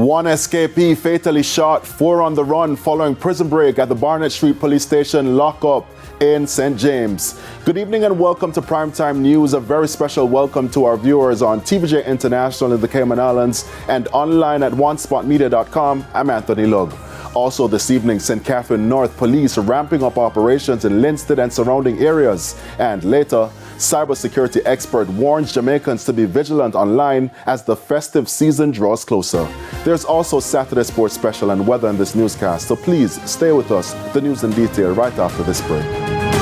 One escapee fatally shot, 4 on the run following prison break at the Barnett Street Police Station lockup in St. James. Good evening and welcome to Primetime News. A very special welcome to our viewers on TVJ International in the Cayman Islands and online at onespotmedia.com. I'm Anthony Lug. Also this evening, St. Catherine North Police ramping up operations in Linstead and surrounding areas. And later, cybersecurity expert warns Jamaicans to be vigilant online as the festive season draws closer. There's also Saturday Sports Special and weather in this newscast, so please stay with us. The news in detail right after this break.